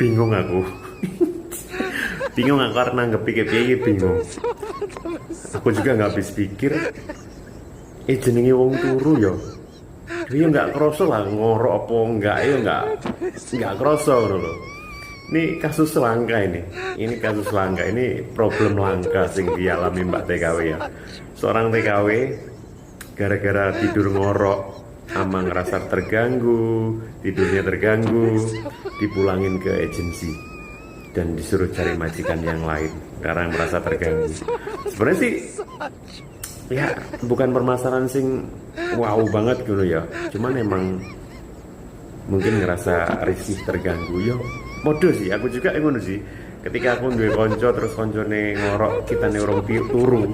bingung aku. Bingung aku karena nanggepi piye bingung. Aku juga nggak habis pikir. Jenenge wong turu ya. Dia nggak kroso lah ngorok apa enggak ya nggak kroso loh. Ini kasus langka ini. Ini kasus langka. Ini problem langka sing dialami Mbak TKW ya. Seorang TKW gara-gara tidur ngorok ama ngerasa terganggu, tidurnya terganggu, dipulangin ke agensi dan disuruh cari majikan yang lain karena merasa terganggu. Sebenarnya sih ya bukan permasalahan sing wow banget gitu ya, cuman emang mungkin ngerasa risih terganggu yo. Mode sih aku juga ngono sih, ketika aku duwe konco terus koncone ngorok kita nih orang turu